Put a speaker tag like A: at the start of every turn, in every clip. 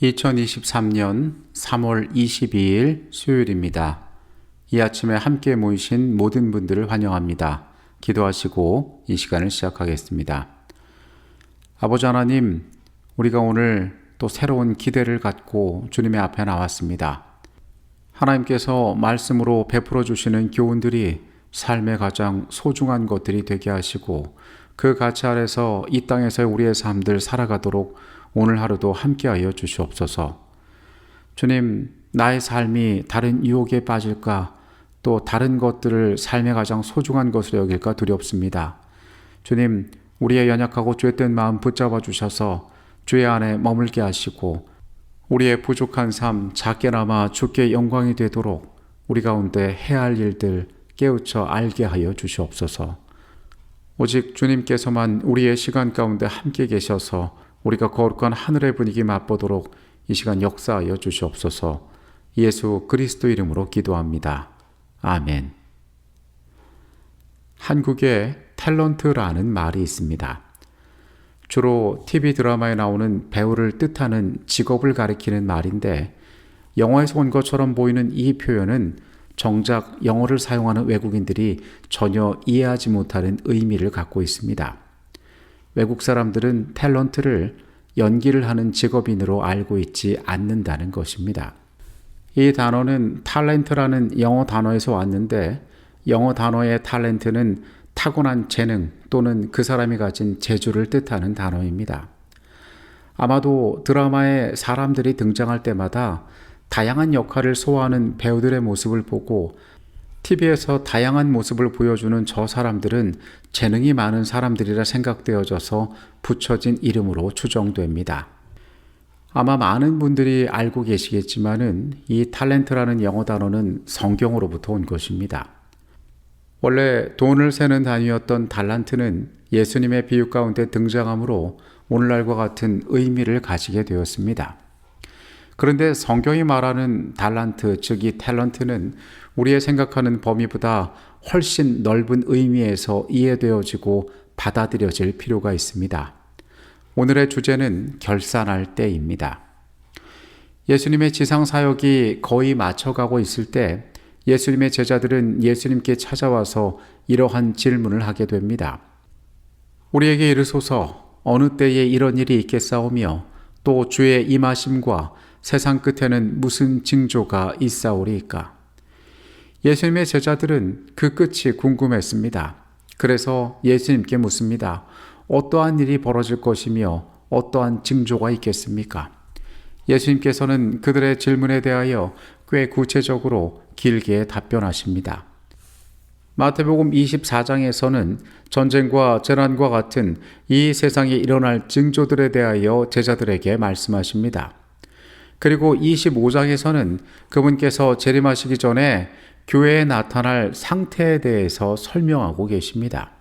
A: 2023년 3월 22일 수요일입니다. 이 아침에 함께 모이신 모든 분들을 환영합니다. 기도하시고 이 시간을 시작하겠습니다. 아버지 하나님, 우리가 오늘 또 새로운 기대를 갖고 주님의 앞에 나왔습니다. 하나님께서 말씀으로 베풀어 주시는 교훈들이 삶의 가장 소중한 것들이 되게 하시고 그 가치 아래서 이 땅에서 우리의 삶들 살아가도록 오늘 하루도 함께하여 주시옵소서. 주님, 나의 삶이 다른 유혹에 빠질까, 또 다른 것들을 삶의 가장 소중한 것으로 여길까 두렵습니다. 주님, 우리의 연약하고 죄된 마음 붙잡아 주셔서 주의 안에 머물게 하시고 우리의 부족한 삶 작게나마 주께 영광이 되도록 우리 가운데 해야 할 일들 깨우쳐 알게 하여 주시옵소서. 오직 주님께서만 우리의 시간 가운데 함께 계셔서 우리가 거룩한 하늘의 분위기 맛보도록 이 시간 역사하여 주시옵소서. 예수 그리스도 이름으로 기도합니다. 아멘. 한국에 탤런트라는 말이 있습니다. 주로 TV 드라마에 나오는 배우를 뜻하는 직업을 가리키는 말인데, 영어에서 온 것처럼 보이는 이 표현은 정작 영어를 사용하는 외국인들이 전혀 이해하지 못하는 의미를 갖고 있습니다. 외국 사람들은 탤런트를 연기를 하는 직업인으로 알고 있지 않는다는 것입니다. 이 단어는 탤런트라는 영어 단어에서 왔는데, 영어 단어의 탤런트는 타고난 재능 또는 그 사람이 가진 재주를 뜻하는 단어입니다. 아마도 드라마에 사람들이 등장할 때마다 다양한 역할을 소화하는 배우들의 모습을 보고 TV에서 다양한 모습을 보여주는 저 사람들은 재능이 많은 사람들이라 생각되어져서 붙여진 이름으로 추정됩니다. 아마 많은 분들이 알고 계시겠지만은 이 탤런트라는 영어 단어는 성경으로부터 온 것입니다. 원래 돈을 세는 단위였던 달란트는 예수님의 비유 가운데 등장하므로 오늘날과 같은 의미를 가지게 되었습니다. 그런데 성경이 말하는 달란트, 즉 이 탤런트는 우리의 생각하는 범위보다 훨씬 넓은 의미에서 이해되어지고 받아들여질 필요가 있습니다. 오늘의 주제는 결산할 때입니다. 예수님의 지상 사역이 거의 마쳐가고 있을 때 예수님의 제자들은 예수님께 찾아와서 이러한 질문을 하게 됩니다. 우리에게 이르소서, 어느 때에 이런 일이 있겠사오며 또 주의 임하심과 세상 끝에는 무슨 징조가 있사오리이까? 예수님의 제자들은 그 끝이 궁금했습니다. 그래서 예수님께 묻습니다. 어떠한 일이 벌어질 것이며 어떠한 징조가 있겠습니까? 예수님께서는 그들의 질문에 대하여 꽤 구체적으로 길게 답변하십니다. 마태복음 24장에서는 전쟁과 재난과 같은 이 세상에 일어날 징조들에 대하여 제자들에게 말씀하십니다. 그리고 25장에서는 그분께서 재림하시기 전에 교회에 나타날 상태에 대해서 설명하고 계십니다.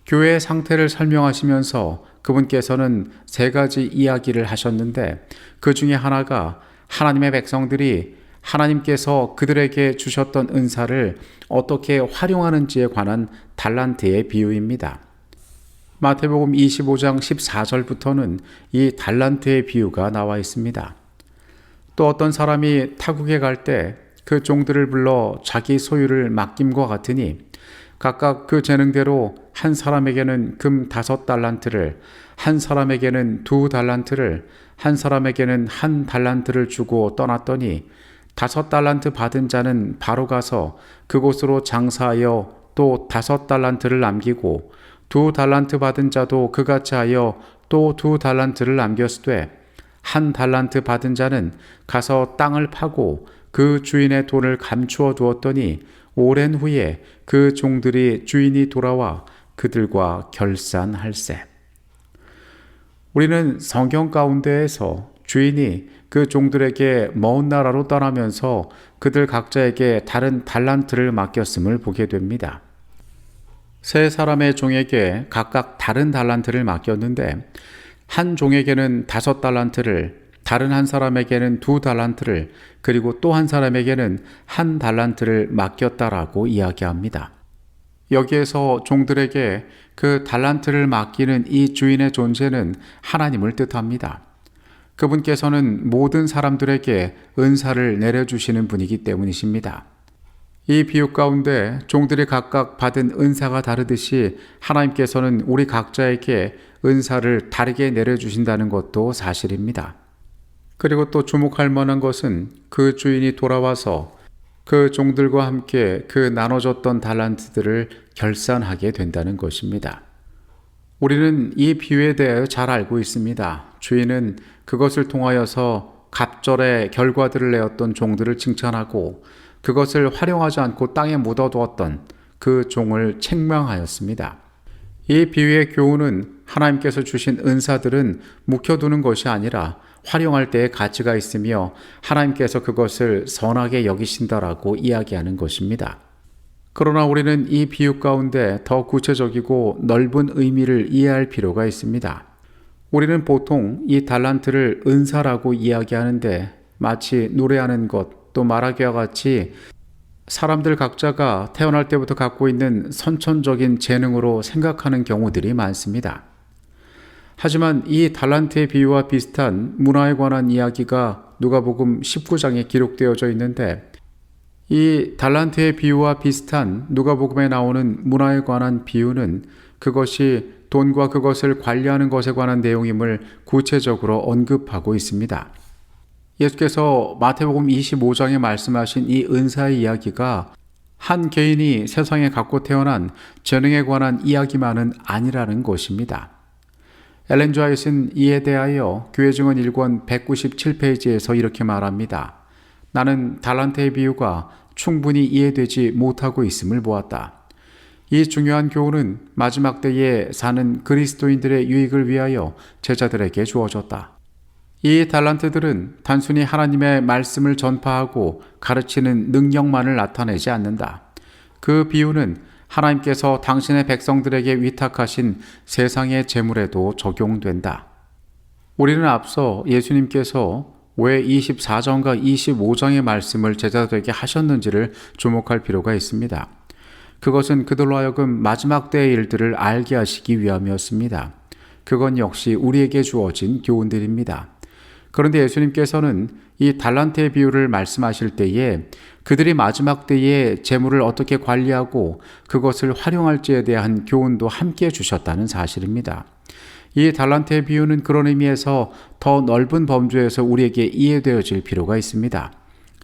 A: 교회의 상태를 설명하시면서 그분께서는 세 가지 이야기를 하셨는데, 그 중에 하나가 하나님의 백성들이 하나님께서 그들에게 주셨던 은사를 어떻게 활용하는지에 관한 달란트의 비유입니다. 마태복음 25장 14절부터는 이 달란트의 비유가 나와 있습니다. 또 어떤 사람이 타국에 갈 때 그 종들을 불러 자기 소유를 맡김과 같으니 각각 그 재능대로 한 사람에게는 금 5달란트를, 한 사람에게는 2달란트를, 한 사람에게는 1달란트를 주고 떠났더니 5달란트 받은 자는 바로 가서 그곳으로 장사하여 또 5달란트를 남기고 2달란트 받은 자도 그같이 하여 또 2달란트를 남겼으되 1달란트 받은 자는 가서 땅을 파고 그 주인의 돈을 감추어 두었더니 오랜 후에 그 종들이 주인이 돌아와 그들과 결산할세. 우리는 성경 가운데에서 주인이 그 종들에게 먼 나라로 떠나면서 그들 각자에게 다른 달란트를 맡겼음을 보게 됩니다. 세 사람의 종에게 각각 다른 달란트를 맡겼는데, 한 종에게는 5달란트를, 다른 한 사람에게는 2달란트를, 그리고 또 한 사람에게는 1달란트를 맡겼다라고 이야기합니다. 여기에서 종들에게 그 달란트를 맡기는 이 주인의 존재는 하나님을 뜻합니다. 그분께서는 모든 사람들에게 은사를 내려주시는 분이기 때문이십니다. 이 비유 가운데 종들이 각각 받은 은사가 다르듯이 하나님께서는 우리 각자에게 은사를 다르게 내려주신다는 것도 사실입니다. 그리고 또 주목할 만한 것은 그 주인이 돌아와서 그 종들과 함께 그 나눠줬던 달란트들을 결산하게 된다는 것입니다. 우리는 이 비유에 대해 잘 알고 있습니다. 주인은 그것을 통하여서 갑절의 결과들을 내었던 종들을 칭찬하고 그것을 활용하지 않고 땅에 묻어두었던 그 종을 책망하였습니다. 이 비유의 교훈은 하나님께서 주신 은사들은 묵혀두는 것이 아니라 활용할 때에 가치가 있으며 하나님께서 그것을 선하게 여기신다라고 이야기하는 것입니다. 그러나 우리는 이 비유 가운데 더 구체적이고 넓은 의미를 이해할 필요가 있습니다. 우리는 보통 이 달란트를 은사라고 이야기하는데 마치 노래하는 것, 또 말하기와 같이 사람들 각자가 태어날 때부터 갖고 있는 선천적인 재능으로 생각하는 경우들이 많습니다. 하지만 이 달란트의 비유와 비슷한 문화에 관한 이야기가 누가복음 19장에 기록되어져 있는데 이 달란트의 비유와 비슷한 누가복음에 나오는 문화에 관한 비유는 그것이 돈과 그것을 관리하는 것에 관한 내용임을 구체적으로 언급하고 있습니다. 예수께서 마태복음 25장에 말씀하신 이 은사의 이야기가 한 개인이 세상에 갖고 태어난 재능에 관한 이야기만은 아니라는 것입니다. 엘렌 G. 화이트는 이에 대하여 교회증언 1권 197페이지에서 이렇게 말합니다. 나는 달란트의 비유가 충분히 이해되지 못하고 있음을 보았다. 이 중요한 교훈은 마지막 때에 사는 그리스도인들의 유익을 위하여 제자들에게 주어졌다. 이 달란트들은 단순히 하나님의 말씀을 전파하고 가르치는 능력만을 나타내지 않는다. 그 비유는 하나님께서 당신의 백성들에게 위탁하신 세상의 재물에도 적용된다. 우리는 앞서 예수님께서 왜 24장과 25장의 말씀을 제자들에게 하셨는지를 주목할 필요가 있습니다. 그것은 그들로 하여금 마지막 때의 일들을 알게 하시기 위함이었습니다. 그건 역시 우리에게 주어진 교훈들입니다. 그런데 예수님께서는 이 달란트의 비유를 말씀하실 때에 그들이 마지막 때에 재물을 어떻게 관리하고 그것을 활용할지에 대한 교훈도 함께 주셨다는 사실입니다. 이 달란트의 비유는 그런 의미에서 더 넓은 범주에서 우리에게 이해되어질 필요가 있습니다.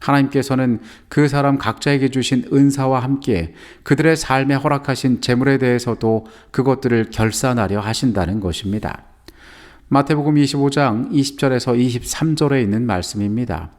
A: 하나님께서는 그 사람 각자에게 주신 은사와 함께 그들의 삶에 허락하신 재물에 대해서도 그것들을 결산하려 하신다는 것입니다. 마태복음 25장 20절에서 23절에 있는 말씀입니다.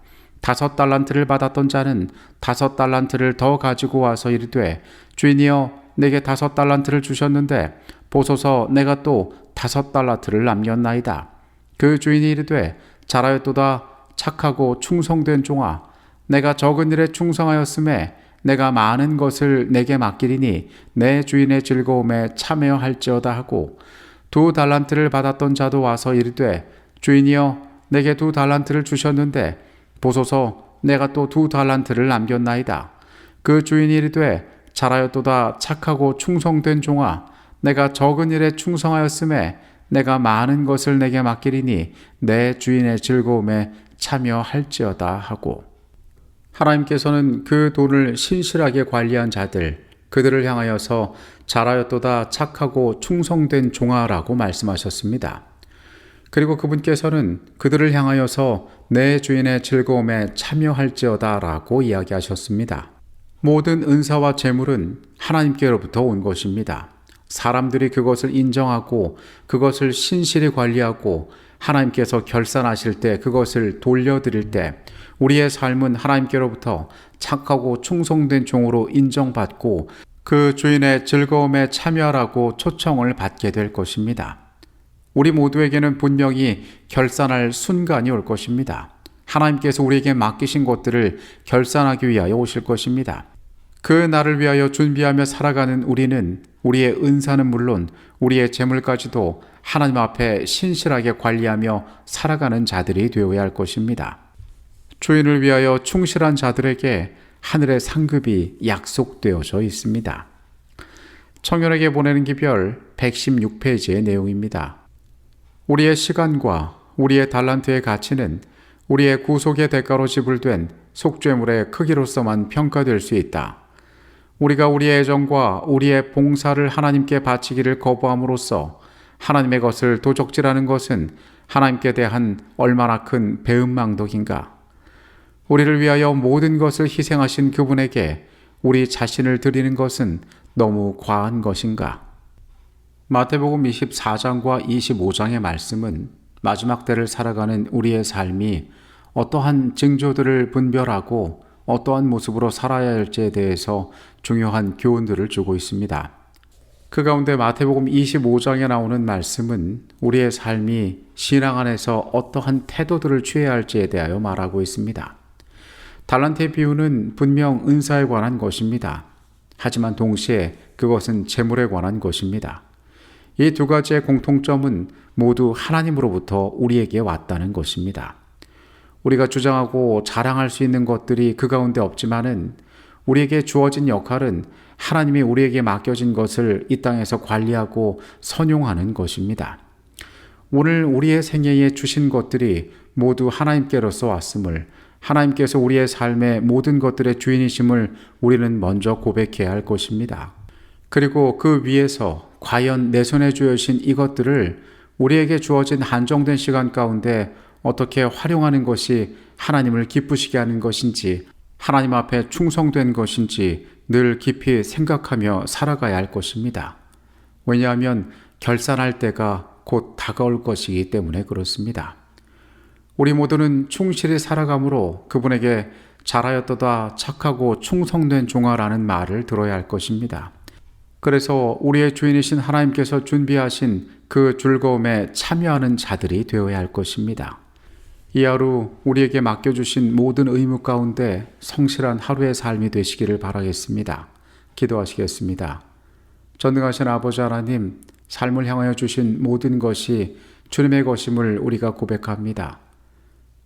A: 5달란트를 받았던 자는 5달란트를 더 가지고 와서 이르되 주인이여 내게 5달란트를 주셨는데 보소서 내가 또 5달란트를 남겼나이다. 그 주인이 이르되 잘하였도다 착하고 충성된 종아 내가 적은 일에 충성하였음에 내가 많은 것을 내게 맡기리니 내 주인의 즐거움에 참여할지어다 하고 2달란트를 받았던 자도 와서 이르되 주인이여 내게 2달란트를 주셨는데 보소서 내가 또 2달란트를 남겼나이다. 그 주인이 이르되 잘하였도다 착하고 충성된 종아 내가 적은 일에 충성하였음에 내가 많은 것을 내게 맡기리니 내 주인의 즐거움에 참여할지어다 하고 하나님께서는 그 돈을 신실하게 관리한 자들 그들을 향하여서 잘하였도다 착하고 충성된 종아라고 말씀하셨습니다. 그리고 그분께서는 그들을 향하여서 내 주인의 즐거움에 참여할지어다 라고 이야기하셨습니다. 모든 은사와 재물은 하나님께로부터 온 것입니다. 사람들이 그것을 인정하고 그것을 신실히 관리하고 하나님께서 결산하실 때 그것을 돌려드릴 때 우리의 삶은 하나님께로부터 착하고 충성된 종으로 인정받고 그 주인의 즐거움에 참여하라고 초청을 받게 될 것입니다. 우리 모두에게는 분명히 결산할 순간이 올 것입니다. 하나님께서 우리에게 맡기신 것들을 결산하기 위하여 오실 것입니다. 그 날을 위하여 준비하며 살아가는 우리는 우리의 은사는 물론 우리의 재물까지도 하나님 앞에 신실하게 관리하며 살아가는 자들이 되어야 할 것입니다. 주인을 위하여 충실한 자들에게 하늘의 상급이 약속되어져 있습니다. 청년에게 보내는 기별 116페이지의 내용입니다. 우리의 시간과 우리의 달란트의 가치는 우리의 구속의 대가로 지불된 속죄물의 크기로서만 평가될 수 있다. 우리가 우리의 애정과 우리의 봉사를 하나님께 바치기를 거부함으로써 하나님의 것을 도적질하는 것은 하나님께 대한 얼마나 큰 배은망덕인가. 우리를 위하여 모든 것을 희생하신 그분에게 우리 자신을 드리는 것은 너무 과한 것인가. 마태복음 24장과 25장의 말씀은 마지막 때를 살아가는 우리의 삶이 어떠한 징조들을 분별하고 어떠한 모습으로 살아야 할지에 대해서 중요한 교훈들을 주고 있습니다. 그 가운데 마태복음 25장에 나오는 말씀은 우리의 삶이 신앙 안에서 어떠한 태도들을 취해야 할지에 대하여 말하고 있습니다. 달란트의 비유는 분명 은사에 관한 것입니다. 하지만 동시에 그것은 재물에 관한 것입니다. 이 두 가지의 공통점은 모두 하나님으로부터 우리에게 왔다는 것입니다. 우리가 주장하고 자랑할 수 있는 것들이 그 가운데 없지만은 우리에게 주어진 역할은 하나님이 우리에게 맡겨진 것을 이 땅에서 관리하고 선용하는 것입니다. 오늘 우리의 생애에 주신 것들이 모두 하나님께로서 왔음을, 하나님께서 우리의 삶의 모든 것들의 주인이심을 우리는 먼저 고백해야 할 것입니다. 그리고 그 위에서 과연 내 손에 주어진 이것들을 우리에게 주어진 한정된 시간 가운데 어떻게 활용하는 것이 하나님을 기쁘시게 하는 것인지, 하나님 앞에 충성된 것인지 늘 깊이 생각하며 살아가야 할 것입니다. 왜냐하면 결산할 때가 곧 다가올 것이기 때문에 그렇습니다. 우리 모두는 충실히 살아감으로 그분에게 잘하였도다 착하고 충성된 종아라는 말을 들어야 할 것입니다. 그래서 우리의 주인이신 하나님께서 준비하신 그 즐거움에 참여하는 자들이 되어야 할 것입니다. 이 하루 우리에게 맡겨주신 모든 의무 가운데 성실한 하루의 삶이 되시기를 바라겠습니다. 기도하시겠습니다. 전능하신 아버지 하나님, 삶을 향하여 주신 모든 것이 주님의 것임을 우리가 고백합니다.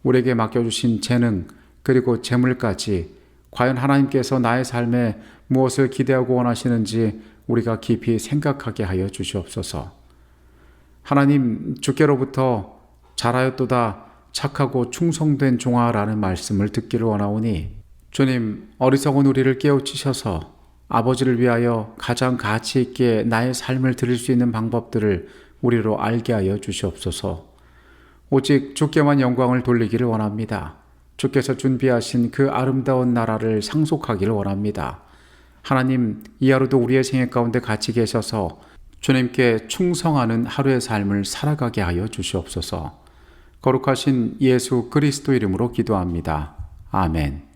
A: 우리에게 맡겨주신 재능 그리고 재물까지 과연 하나님께서 나의 삶에 무엇을 기대하고 원하시는지 우리가 깊이 생각하게 하여 주시옵소서. 하나님, 주께로부터 잘하였도다 착하고 충성된 종아라는 말씀을 듣기를 원하오니 주님, 어리석은 우리를 깨우치셔서 아버지를 위하여 가장 가치 있게 나의 삶을 드릴 수 있는 방법들을 우리로 알게 하여 주시옵소서. 오직 주께만 영광을 돌리기를 원합니다. 주께서 준비하신 그 아름다운 나라를 상속하기를 원합니다. 하나님, 이 하루도 우리의 생애 가운데 같이 계셔서 주님께 충성하는 하루의 삶을 살아가게 하여 주시옵소서. 거룩하신 예수 그리스도 이름으로 기도합니다. 아멘.